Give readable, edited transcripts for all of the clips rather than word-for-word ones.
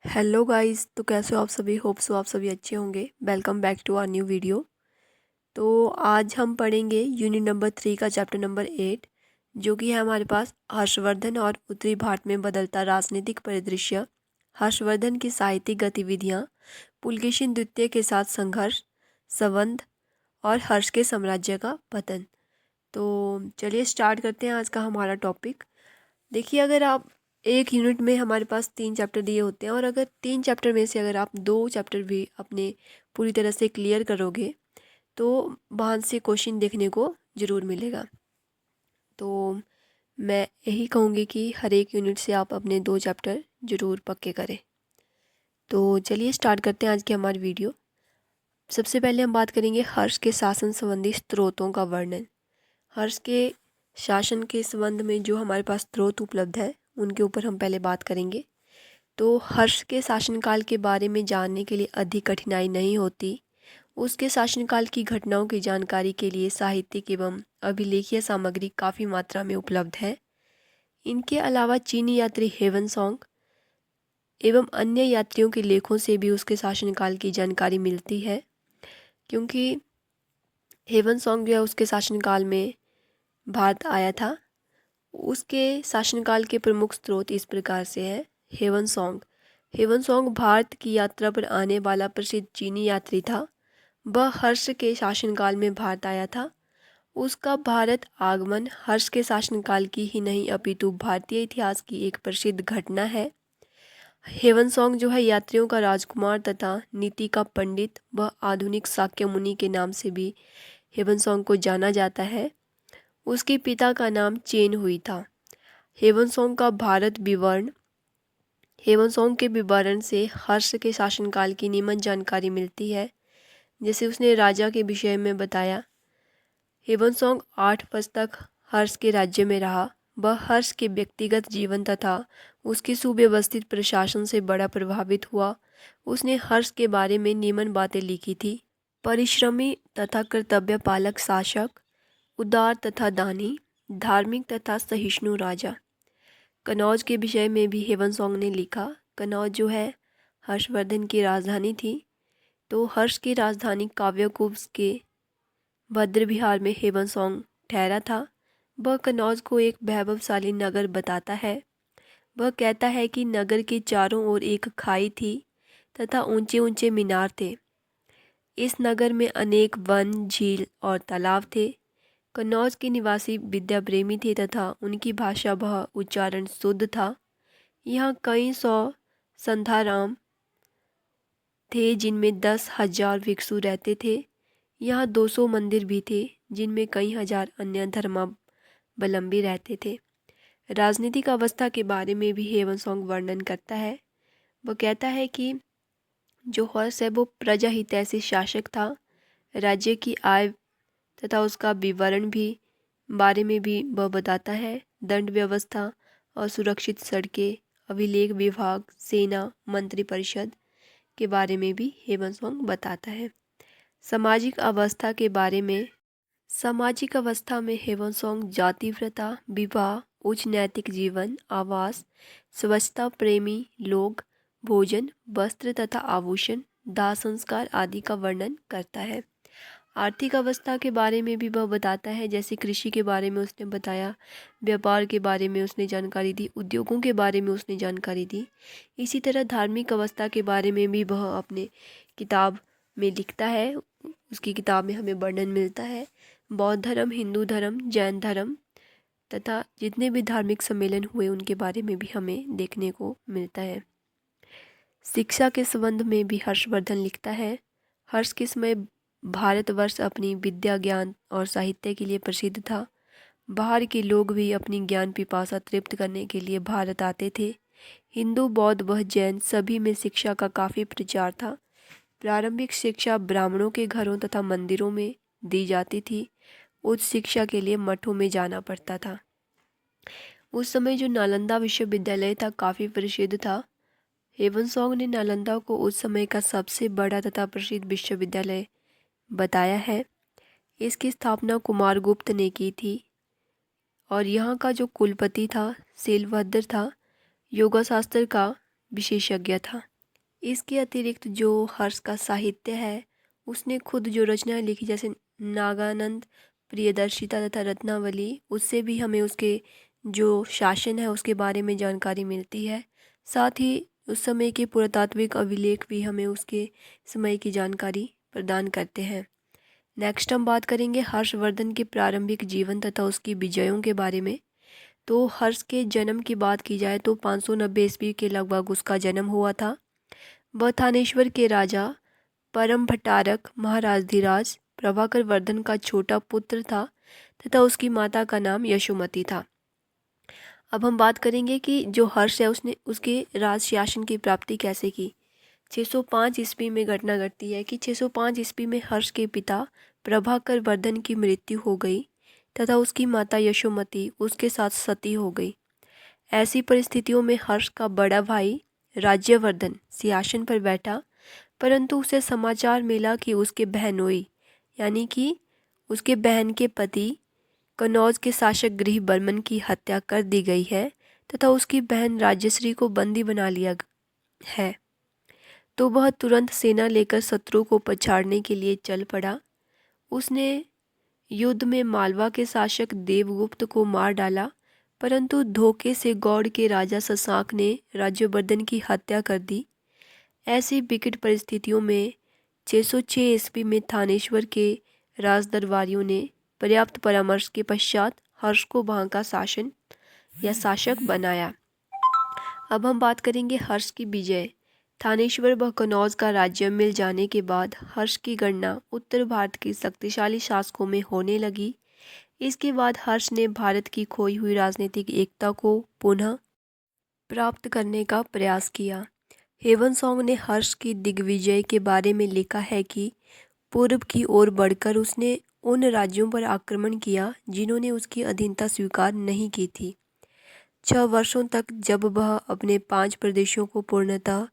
Hello guys, तो कैसे हो आप सभी। होप सो आप सभी अच्छे होंगे। Welcome back to our new video. तो आज हम पढ़ेंगे यूनिट नंबर 3 का चैप्टर नंबर 8, जो कि है हमारे पास हर्षवर्धन और उत्तरी भारत में बदलता राजनीतिक परिदृश्य, हर्षवर्धन की साहित्यिक गतिविधियाँ, पुलकेशिन द्वितीय के साथ संघर्ष, संबंध और हर्ष के साम्राज्य का पतन। तो चलिए स्टार्ट करते हैं आज का हमारा टॉपिक। देखिए, अगर आप एक यूनिट में हमारे पास 3 चैप्टर दिए होते हैं और अगर 3 चैप्टर में से अगर आप 2 चैप्टर भी अपने पूरी तरह से क्लियर करोगे तो वहाँ से क्वेश्चन देखने को ज़रूर मिलेगा। तो मैं यही कहूँगी कि हर एक यूनिट से आप अपने 2 चैप्टर ज़रूर पक्के करें। तो चलिए स्टार्ट करते हैं आज की हमारी वीडियो। सबसे पहले हम बात करेंगे हर्ष के शासन संबंधी स्रोतों का वर्णन। हर्ष के शासन के संबंध में जो हमारे पास स्रोत उपलब्ध है उनके ऊपर हम पहले बात करेंगे। तो हर्ष के शासनकाल के बारे में जानने के लिए अधिक कठिनाई नहीं होती। उसके शासनकाल की घटनाओं की जानकारी के लिए साहित्यिक एवं अभिलेखीय सामग्री काफ़ी मात्रा में उपलब्ध है। इनके अलावा चीनी यात्री हेवन सॉन्ग एवं अन्य यात्रियों के लेखों से भी उसके शासनकाल की जानकारी मिलती है, क्योंकि हेवन सॉन्ग जो है उसके शासनकाल में भारत आया था। उसके शासनकाल के प्रमुख स्रोत इस प्रकार से है। हेवन सॉन्ग भारत की यात्रा पर आने वाला प्रसिद्ध चीनी यात्री था। वह हर्ष के शासनकाल में भारत आया था। उसका भारत आगमन हर्ष के शासनकाल की ही नहीं अपितु भारतीय इतिहास की एक प्रसिद्ध घटना है। हेवन सॉन्ग जो है यात्रियों का राजकुमार तथा नीति का पंडित व आधुनिक शाक्य मुनि के नाम से भी हेवन सॉन्ग को जाना जाता है। उसके पिता का नाम चेन हुई था। हेवन सॉन्ग के विवरण से हर्ष के शासनकाल की निम्न जानकारी मिलती है। जैसे उसने राजा के विषय में बताया। हेवन सॉन्ग 8 वर्ष तक हर्ष के राज्य में रहा। वह हर्ष के व्यक्तिगत जीवन तथा उसके सुव्यवस्थित प्रशासन से बड़ा प्रभावित हुआ। उसने हर्ष के बारे में निम्न बातें लिखी थी। परिश्रमी तथा कर्तव्य पालक शासक, उदार तथा दानी, धार्मिक तथा सहिष्णु राजा। कनौज के विषय में भी हेवन सॉन्ग ने लिखा। कनौज जो है हर्षवर्धन की राजधानी थी। तो हर्ष की राजधानी काव्यकुब्ज के भद्र विहार में हेवन सॉन्ग ठहरा था। वह कनौज को एक वैभवशाली नगर बताता है। वह कहता है कि नगर के चारों ओर एक खाई थी तथा ऊंचे ऊंचे मीनार थे। इस नगर में अनेक वन, झील और तालाब थे। कन्नौज के निवासी विद्या प्रेमी थे तथा उनकी भाषा व उच्चारण शुद्ध था। यहाँ कई सौ संध्याराम थे जिनमें 10,000 भिक्षु रहते थे। यहाँ 200 मंदिर भी थे जिनमें कई हजार अन्य धर्मावलंबी रहते थे। राजनीतिक अवस्था के बारे में भी हेवन सॉन्ग वर्णन करता है। वह कहता है कि जो हर्ष है वो प्रजा हितैषी शासक था। राज्य की आय तथा उसका विवरण भी बारे में भी वह बताता है। दंड व्यवस्था और सुरक्षित सड़कें, अभिलेख विभाग, सेना, मंत्री परिषद के बारे में भी हेवन सॉन्ग बताता है। सामाजिक अवस्था में हेवन सॉन्ग जाति प्रथा, विवाह, उच्च नैतिक जीवन, आवास, स्वच्छता प्रेमी लोग, भोजन, वस्त्र तथा आभूषण, दाह संस्कार आदि का वर्णन करता है। आर्थिक अवस्था के बारे में भी वह बताता है। जैसे कृषि के बारे में उसने बताया, व्यापार के बारे में उसने जानकारी दी, उद्योगों के बारे में उसने जानकारी दी। इसी तरह धार्मिक अवस्था के बारे में भी वह अपने किताब में लिखता है। उसकी किताब में हमें वर्णन मिलता है। बौद्ध धर्म, हिंदू धर्म, जैन धर्म तथा जितने भी धार्मिक सम्मेलन हुए उनके बारे में भी हमें देखने को मिलता है। शिक्षा के संबंध में भी हर्षवर्धन लिखता है। हर्ष के समय भारतवर्ष अपनी विद्या, ज्ञान और साहित्य के लिए प्रसिद्ध था। बाहर के लोग भी अपनी ज्ञान पिपासा तृप्त करने के लिए भारत आते थे। हिंदू, बौद्ध व जैन सभी में शिक्षा का काफ़ी प्रचार था। प्रारंभिक शिक्षा ब्राह्मणों के घरों तथा मंदिरों में दी जाती थी। उच्च शिक्षा के लिए मठों में जाना पड़ता था। उस समय जो नालंदा विश्वविद्यालय था काफ़ी प्रसिद्ध था। हेवन सॉन्ग ने नालंदा को उस समय का सबसे बड़ा तथा प्रसिद्ध विश्वविद्यालय बताया है। इसकी स्थापना कुमारगुप्त ने की थी और यहाँ का जो कुलपति था शैलभद्र था, योगशास्त्र का विशेषज्ञ था। इसके अतिरिक्त जो हर्ष का साहित्य है, उसने खुद जो रचनाएं लिखी जैसे नागानंद, प्रियदर्शिता तथा रत्नावली, उससे भी हमें उसके जो शासन है उसके बारे में जानकारी मिलती है। साथ ही उस समय के पुरातात्विक अभिलेख भी हमें उसके समय की जानकारी प्रदान करते हैं। नेक्स्ट हम बात करेंगे हर्षवर्धन के प्रारंभिक जीवन तथा उसकी विजयों के बारे में। तो हर्ष के जन्म की बात की जाए तो 590 ईस्वी के लगभग उसका जन्म हुआ था। वह थानेश्वर के राजा परम भट्टारक महाराजधिराज प्रभाकर वर्धन का छोटा पुत्र था तथा उसकी माता का नाम यशोमती था। अब हम बात करेंगे कि जो हर्ष है उसने उसके राज शासन की प्राप्ति कैसे की। 605 ईस्वी में घटना घटती है कि 605 ईस्वी में हर्ष के पिता प्रभाकर वर्धन की मृत्यु हो गई तथा उसकी माता यशोमती उसके साथ सती हो गई। ऐसी परिस्थितियों में हर्ष का बड़ा भाई राज्यवर्धन सिंहासन पर बैठा, परंतु उसे समाचार मिला कि उसके बहनोई यानी कि उसके बहन के पति कनौज के शासक गृह बर्मन की हत्या कर दी गई है तथा उसकी बहन राजश्री को बंदी बना लिया है। तो वह तुरंत सेना लेकर शत्रु को पछाड़ने के लिए चल पड़ा। उसने युद्ध में मालवा के शासक देवगुप्त को मार डाला, परंतु धोखे से गौड़ के राजा शशांक ने राज्यवर्धन की हत्या कर दी। ऐसी विकट परिस्थितियों में 606 ईस्वी में थानेश्वर के राजदरबारियों ने पर्याप्त परामर्श के पश्चात हर्ष को वहाँ का शासन या शासक बनाया। अब हम बात करेंगे हर्ष की विजय। थानेश्वर व कनौज का राज्य मिल जाने के बाद हर्ष की गणना उत्तर भारत के शक्तिशाली शासकों में होने लगी। इसके बाद हर्ष ने भारत की खोई हुई राजनीतिक एकता को पुनः प्राप्त करने का प्रयास किया। हेवनसॉन्ग ने हर्ष की दिग्विजय के बारे में लिखा है कि पूर्व की ओर बढ़कर उसने उन राज्यों पर आक्रमण किया जिन्होंने उसकी अधीनता स्वीकार नहीं की थी। 6 वर्षों तक जब वह अपने 5 प्रदेशों को पूर्णतः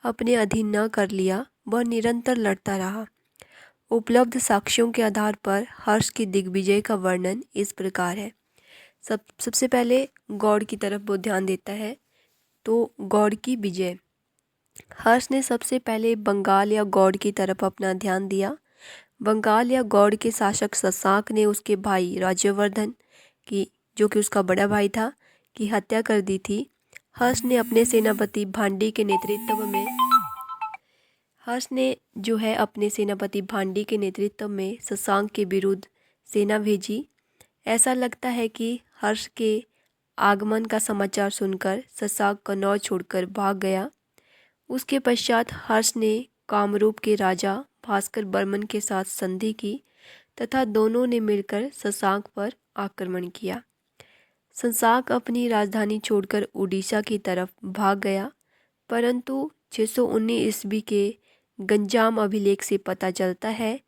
अपने अधीन न कर लिया, वह निरंतर लड़ता रहा। उपलब्ध साक्ष्यों के आधार पर हर्ष की दिग्विजय का वर्णन इस प्रकार है। सबसे पहले गौड़ की तरफ वो ध्यान देता है। तो गौड़ की विजय, हर्ष ने सबसे पहले बंगाल या गौड़ की तरफ अपना ध्यान दिया। बंगाल या गौड़ के शासक शशांक ने उसके भाई राज्यवर्धन की, जो कि उसका बड़ा भाई था, की हत्या कर दी थी। हर्ष ने अपने सेनापति भांडी के नेतृत्व में शशांक के विरुद्ध सेना भेजी। ऐसा लगता है कि हर्ष के आगमन का समाचार सुनकर शशांक कनौज छोड़कर भाग गया। उसके पश्चात हर्ष ने कामरूप के राजा भास्कर बर्मन के साथ संधि की तथा दोनों ने मिलकर शशांक पर आक्रमण किया। शशांक अपनी राजधानी छोड़कर उड़ीसा की तरफ भाग गया, परंतु 619 ईस्वी के गंजाम अभिलेख से पता चलता है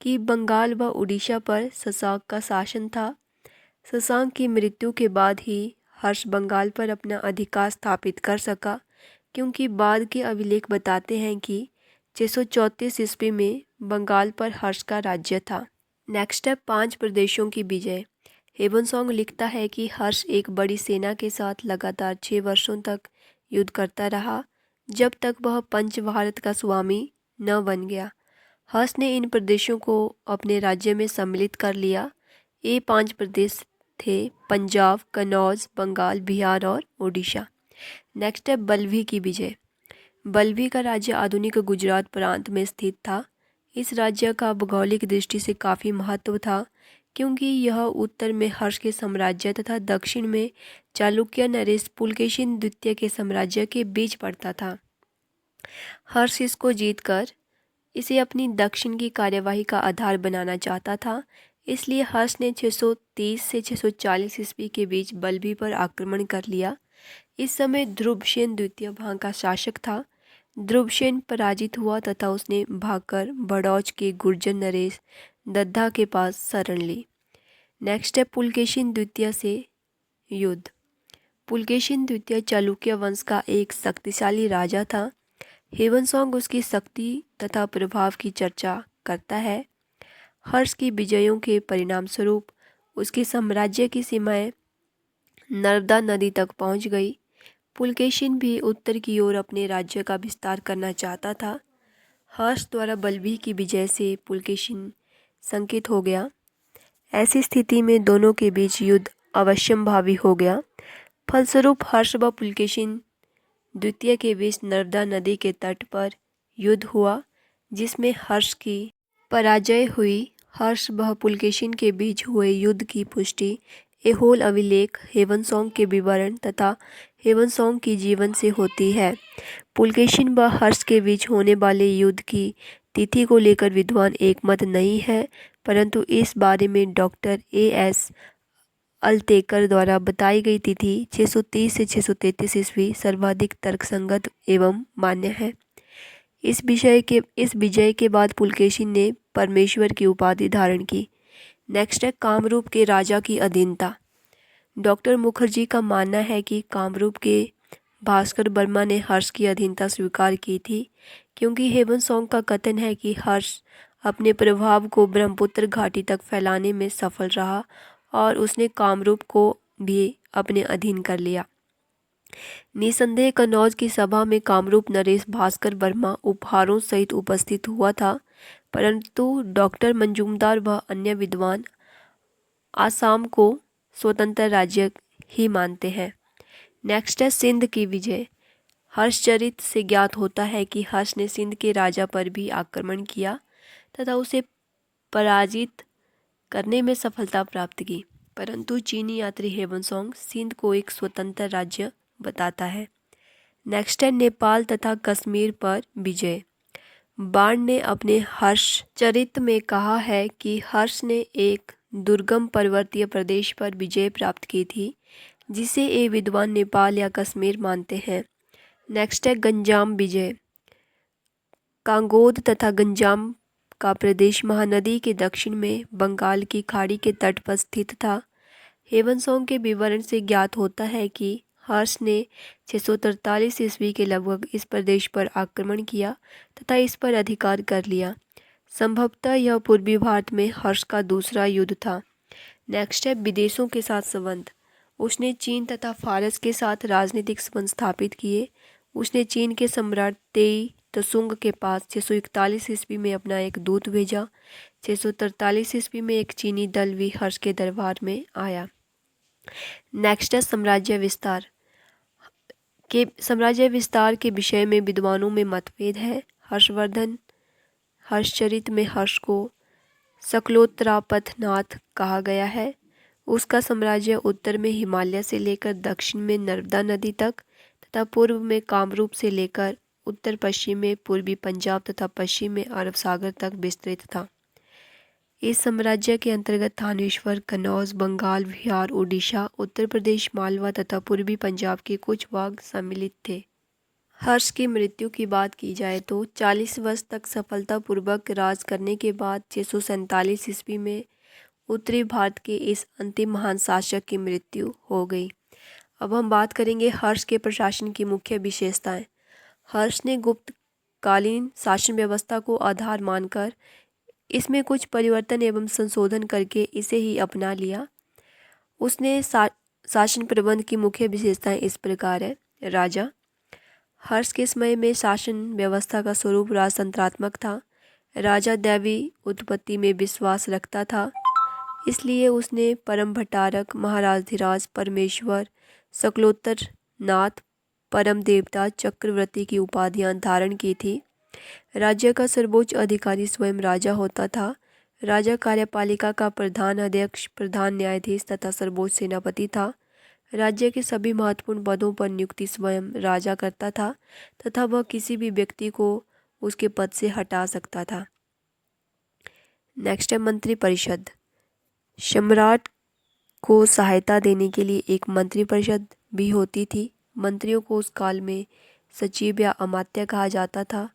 कि बंगाल व उड़ीसा पर शशांक का शासन था। शशांक की मृत्यु के बाद ही हर्ष बंगाल पर अपना अधिकार स्थापित कर सका, क्योंकि बाद के अभिलेख बताते हैं कि 634 ईस्वी में बंगाल पर हर्ष का राज्य था। नेक्स्ट है 5 प्रदेशों की विजय। हेवनसॉन्ग लिखता है कि हर्ष एक बड़ी सेना के साथ लगातार 6 वर्षों तक युद्ध करता रहा, जब तक वह पंच भारत का स्वामी न बन गया। हर्ष ने इन प्रदेशों को अपने राज्य में सम्मिलित कर लिया। ये 5 प्रदेश थे: पंजाब, कनौज, बंगाल, बिहार और उड़ीसा। नेक्स्ट है बल्लभी की विजय। बल्लभी का राज्य आधुनिक गुजरात प्रांत में स्थित था। इस राज्य का भौगोलिक दृष्टि से काफ़ी महत्व था, क्योंकि यह उत्तर में हर्ष के साम्राज्य तथा दक्षिण में चालुक्य नरेश पुलकेशिन द्वितीय के साम्राज्य के बीच पड़ता था। हर्ष इसको जीतकर इसे अपनी दक्षिण की कार्यवाही का आधार बनाना चाहता था। इसलिए हर्ष ने 630 से 640 ईस्वी के बीच बल्लभी पर आक्रमण कर लिया। इस समय ध्रुवसेन द्वितीय वहाँ का शासक था। ध्रुवसेन पराजित हुआ तथा उसने भागकर बड़ौच के गुर्जर नरेश दद्दा के पास शरण ली। नेक्स्ट है पुलकेशिन द्वितीय से युद्ध। पुलकेशिन द्वितीय चालुक्य वंश का एक शक्तिशाली राजा था। हेवनसॉन्ग उसकी शक्ति तथा प्रभाव की चर्चा करता है। हर्ष की विजयों के परिणाम स्वरूप उसके साम्राज्य की सीमाएं नर्मदा नदी तक पहुंच गई। पुलकेशिन भी उत्तर की ओर अपने राज्य का विस्तार करना चाहता था। हर्ष द्वारा बलबीर की विजय से पुलकेशिन संकित हो गया। ऐसी स्थिति में दोनों के बीच युद्ध अवश्यंभावी हो गया। फलस्वरूप हर्ष व पुलकेशिन द्वितीय के बीच नर्मदा नदी के तट पर युद्ध हुआ, जिसमें हर्ष की पराजय हुई। हर्ष व पुलकेशिन के बीच हुए युद्ध की पुष्टि ऐहोल अभिलेख, ह्वेनसांग के विवरण तथा ह्वेनसांग की जीवन से होती है। पुलकेशिन व हर्ष के बीच होने वाले युद्ध की तिथि को लेकर विद्वान एकमत नहीं है, परंतु इस बारे में डॉक्टर A.S. अल्तेकर द्वारा बताई गई तिथि 630 से 633 ईस्वी सर्वाधिक तर्कसंगत एवं मान्य है। इस विजय के बाद पुलकेशिन ने परमेश्वर की उपाधि धारण की। नेक्स्ट है कामरूप के राजा की अधीनता। डॉक्टर मुखर्जी का मानना है कि कामरूप के भास्कर वर्मा ने हर्ष की अधीनता स्वीकार की थी, क्योंकि ह्वेनसांग का कथन है कि हर्ष अपने प्रभाव को ब्रह्मपुत्र घाटी तक फैलाने में सफल रहा और उसने कामरूप को भी अपने अधीन कर लिया। निसंदेह कन्नौज की सभा में कामरूप नरेश भास्कर वर्मा उपहारों सहित उपस्थित हुआ था, परंतु डॉक्टर मंजूमदार व अन्य विद्वान आसाम को स्वतंत्र राज्य ही मानते हैं। नेक्स्ट है सिंध की विजय। हर्षचरित से ज्ञात होता है कि हर्ष ने सिंध के राजा पर भी आक्रमण किया तथा उसे पराजित करने में सफलता प्राप्त की, परंतु चीनी यात्री ह्वेनसांग सिंध को एक स्वतंत्र राज्य बताता है। नेक्स्ट है नेपाल तथा कश्मीर पर विजय। बाण ने अपने हर्षचरित में कहा है कि हर्ष ने एक दुर्गम पर्वतीय प्रदेश पर विजय प्राप्त की थी, जिसे ये विद्वान नेपाल या कश्मीर मानते हैं। नेक्स्ट है गंजाम विजय। कांगोद तथा गंजाम का प्रदेश महानदी के दक्षिण में बंगाल की खाड़ी के तट पर स्थित था। ह्वेनसांग के विवरण से ज्ञात होता है कि हर्ष ने 643 ईस्वी के लगभग इस प्रदेश पर आक्रमण किया तथा इस पर अधिकार कर लिया। संभवतः यह पूर्वी भारत में हर्ष का दूसरा युद्ध था। नेक्स्ट है विदेशों के साथ संबंध। उसने चीन तथा फारस के साथ राजनीतिक संबंध स्थापित किए। उसने चीन के सम्राट तेई त्सुंग के पास 641 ईस्वी में अपना एक दूत भेजा। 643 ईस्वी में एक चीनी दल भी हर्ष के दरबार में आया। नेक्स्ट है साम्राज्य विस्तार के विषय में विद्वानों में मतभेद है। हर्षवर्धन हर्षचरित में हर्ष को सकलोत्तरापथनाथ कहा गया है। उसका साम्राज्य उत्तर में हिमालय से लेकर दक्षिण में नर्मदा नदी तक तथा पूर्व में कामरूप से लेकर उत्तर पश्चिम में पूर्वी पंजाब तथा पश्चिम में अरब सागर तक विस्तृत था। इस साम्राज्य के अंतर्गत थानेश्वर, कन्नौज, बंगाल, बिहार, उड़ीसा, उत्तर प्रदेश, मालवा तथा पूर्वी पंजाब के कुछ भाग सम्मिलित थे। हर्ष की मृत्यु की बात की जाए तो 40 वर्ष तक सफलतापूर्वक राज करने के बाद 647 ईस्वी में उत्तरी भारत के इस अंतिम महान शासक की मृत्यु हो गई। अब हम बात करेंगे हर्ष के प्रशासन की मुख्य विशेषताएं। हर्ष ने गुप्तकालीन शासन व्यवस्था को आधार मानकर इसमें कुछ परिवर्तन एवं संशोधन करके इसे ही अपना लिया। उसने शासन प्रबंध की मुख्य विशेषताएं इस प्रकार है। राजा। हर्ष के समय में शासन व्यवस्था का स्वरूप राजतंत्रात्मक था। राजा दैवी उत्पत्ति में विश्वास रखता था, इसलिए उसने परम भट्टारक, महाराजधिराज, परमेश्वर, सकलोत्तर नाथ, परम देवता, चक्रवर्ती की उपाधियां धारण की थी। राज्य का सर्वोच्च अधिकारी स्वयं राजा होता था। राजा कार्यपालिका का प्रधान अध्यक्ष, प्रधान न्यायाधीश तथा सर्वोच्च सेनापति था। राज्य के सभी महत्वपूर्ण पदों पर नियुक्ति स्वयं राजा करता था तथा वह किसी भी व्यक्ति को उसके पद से हटा सकता था। नेक्स्ट है मंत्री परिषद। सम्राट को सहायता देने के लिए एक मंत्री परिषद भी होती थी। मंत्रियों को उस काल में सचिव या अमात्य कहा जाता था।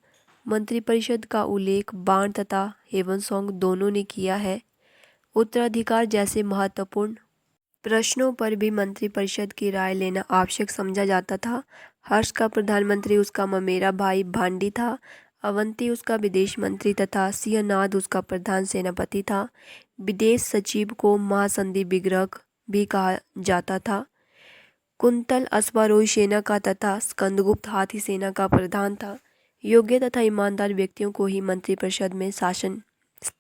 मंत्री परिषद का उल्लेख बाण तथा ह्वेनसांग दोनों ने किया है। उत्तराधिकार जैसे महत्वपूर्ण प्रश्नों पर भी मंत्री परिषद की राय लेना आवश्यक समझा जाता था। हर्ष का प्रधानमंत्री उसका ममेरा भाई भांडी था। अवंती उसका विदेश मंत्री तथा सिंहनाद उसका प्रधान सेनापति था। विदेश सचिव को महासंधि विग्रह भी कहा जाता था। कुंतल अश्वारोही सेना का तथा स्कंदगुप्त हाथी सेना का प्रधान था। योग्य तथा ईमानदार व्यक्तियों को ही मंत्रिपरिषद में शासन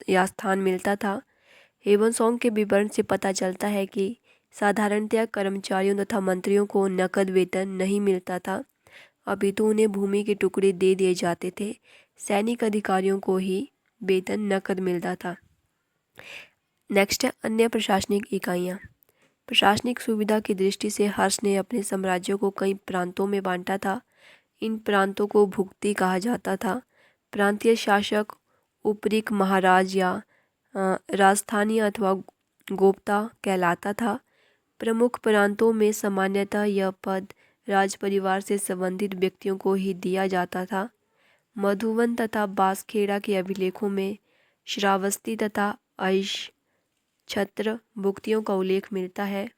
या स्थान मिलता था। हेवनसोंग के विवरण से पता चलता है कि साधारणतया कर्मचारियों तथा मंत्रियों को नकद वेतन नहीं मिलता था, अपितु उन्हें भूमि के टुकड़े दे दिए जाते थे। सैनिक अधिकारियों को ही वेतन नकद मिलता था। नेक्स्ट है अन्य प्रशासनिक इकाइयाँ। प्रशासनिक सुविधा की दृष्टि से हर्ष ने अपने साम्राज्य को कई प्रांतों में बांटा था। इन प्रांतों को भुक्ति कहा जाता था। प्रांतीय शासक उपरिक महाराज या राजस्थानी अथवा गोप्ता कहलाता था। प्रमुख प्रांतों में सामान्यतः यह पद राज परिवार से संबंधित व्यक्तियों को ही दिया जाता था। मधुवन तथा बांसखेड़ा के अभिलेखों में श्रावस्ती तथा आइश छत्र भुक्तियों का उल्लेख मिलता है।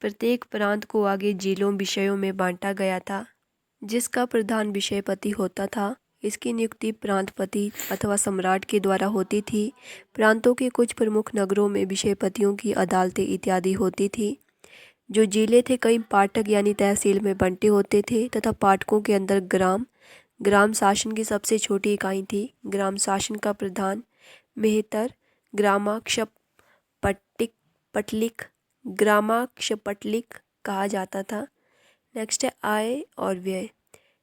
प्रत्येक प्रांत को आगे जिलों विषयों में बांटा गया था, जिसका प्रधान विषयपति होता था। इसकी नियुक्ति प्रांतपति अथवा सम्राट के द्वारा होती थी। प्रांतों के कुछ प्रमुख नगरों में विषयपतियों की अदालतें इत्यादि होती थी। जो जिले थे कई पाटक यानी तहसील में बंटे होते थे तथा पाटकों के अंदर ग्राम शासन की सबसे छोटी इकाई थी। ग्राम शासन का प्रधान मेहतर ग्रामाक्षपटलिक कहा जाता था। नेक्स्ट है आय और व्यय।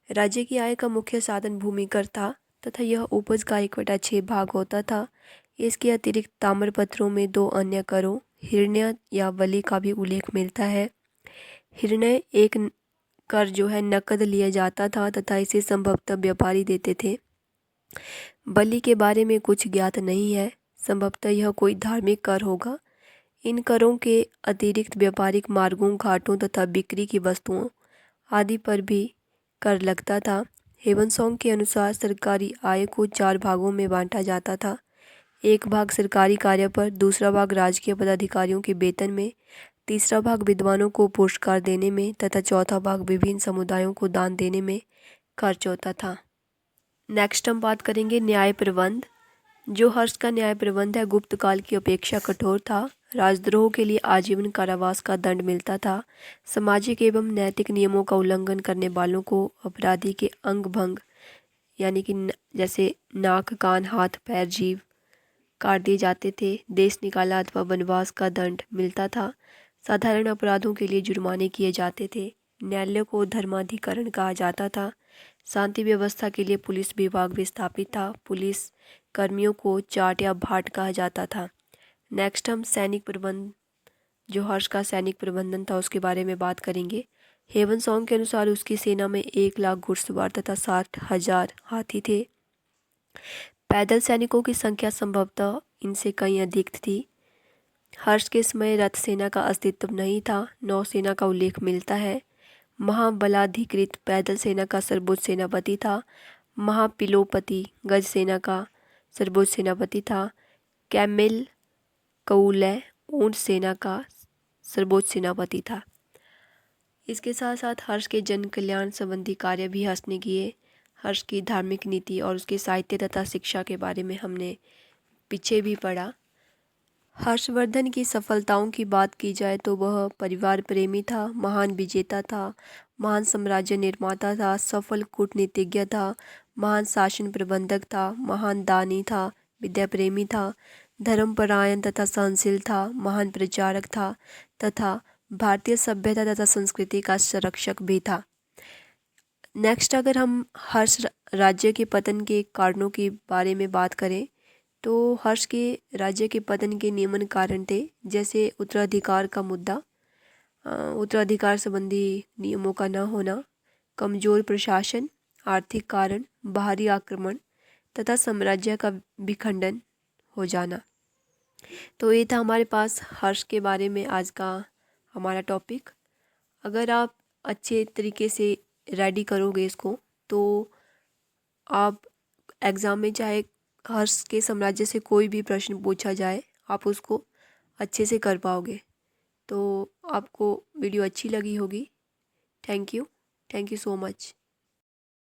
राज्य की आय का मुख्य साधन भूमि कर था तथा यह उपज का 1/6 भाग होता था। इसके अतिरिक्त ताम्रपत्रों में 2 अन्य करों हिरण्य या बलि का भी उल्लेख मिलता है। हिरण्य एक कर जो है नकद लिया जाता था तथा इसे संभवतः व्यापारी देते थे। बलि के बारे में कुछ ज्ञात नहीं है, संभवतः यह कोई धार्मिक कर होगा। इन करों के अतिरिक्त व्यापारिक मार्गों, घाटों तथा बिक्री की वस्तुओं आदि पर भी कर लगता था। हेवनसोंग के अनुसार सरकारी आय को 4 भागों में बांटा जाता था। एक भाग सरकारी कार्य पर, दूसरा भाग राजकीय पदाधिकारियों के वेतन में, तीसरा भाग विद्वानों को पुरस्कार देने में तथा चौथा भाग विभिन्न समुदायों को दान देने में खर्च होता था। नेक्स्ट हम बात करेंगे न्याय प्रबंध। जो हर्ष का न्याय प्रबंध है गुप्त काल की अपेक्षा कठोर था। राजद्रोह के लिए आजीवन कारावास का दंड मिलता था। सामाजिक एवं नैतिक नियमों का उल्लंघन करने वालों को अपराधी के अंग भंग यानी कि जैसे नाक, कान, हाथ, पैर, जीभ काट दिए जाते थे। देश निकाला अथवा वनवास का दंड मिलता था। साधारण अपराधों के लिए जुर्माने किए जाते थे। न्यायालय को धर्माधिकरण कहा जाता था। शांति व्यवस्था के लिए पुलिस विभाग भी स्थापित था। पुलिस कर्मियों को चाट या भाट कहा जाता था। नेक्स्ट हम सैनिक प्रबंध, जो हर्ष का सैनिक प्रबंधन था उसके बारे में बात करेंगे। हेवनसोंग के अनुसार उसकी सेना में 1 लाख घुड़सवार तथा 60,000 हाथी थे। पैदल सैनिकों की संख्या संभवतः इनसे कहीं अधिक थी। हर्ष के समय रथ सेना का अस्तित्व नहीं था। नौसेना का उल्लेख मिलता है। महाबलाधिकृत पैदल सेना का सर्वोच्च सेनापति था। महापिलोपति गज सेना का सर्वोच्च सेनापति था। कैमिल कौलय ऊंट सेना का सर्वोच्च सेनापति था। इसके साथ साथ हर्ष के जन कल्याण संबंधी कार्य भी हर्ष ने किए। हर्ष की धार्मिक नीति और उसके साहित्य तथा शिक्षा के बारे में हमने पीछे भी पढ़ा। हर्षवर्धन की सफलताओं की बात की जाए तो वह परिवार प्रेमी था, महान विजेता था, महान साम्राज्य निर्माता था, सफल कूटनीतिज्ञ था, महान शासन प्रबंधक था, महान दानी था, विद्या प्रेमी था, धर्मपरायण तथा सहनशील था, महान प्रचारक था तथा भारतीय सभ्यता तथा संस्कृति का संरक्षक भी था। नेक्स्ट अगर हम हर्ष राज्य के पतन के कारणों के बारे में बात करें तो हर्ष के राज्य के पतन के निम्न कारण थे, जैसे उत्तराधिकार का मुद्दा, उत्तराधिकार संबंधी नियमों का न होना, कमजोर प्रशासन, आर्थिक कारण, बाहरी आक्रमण तथा साम्राज्य का विखंडन हो जाना। तो ये था हमारे पास हर्ष के बारे में आज का हमारा टॉपिक। अगर आप अच्छे तरीके से रेडी करोगे इसको तो आप एग्ज़ाम में चाहे हर्ष के साम्राज्य से कोई भी प्रश्न पूछा जाए आप उसको अच्छे से कर पाओगे। तो आपको वीडियो अच्छी लगी होगी। Thank you so much.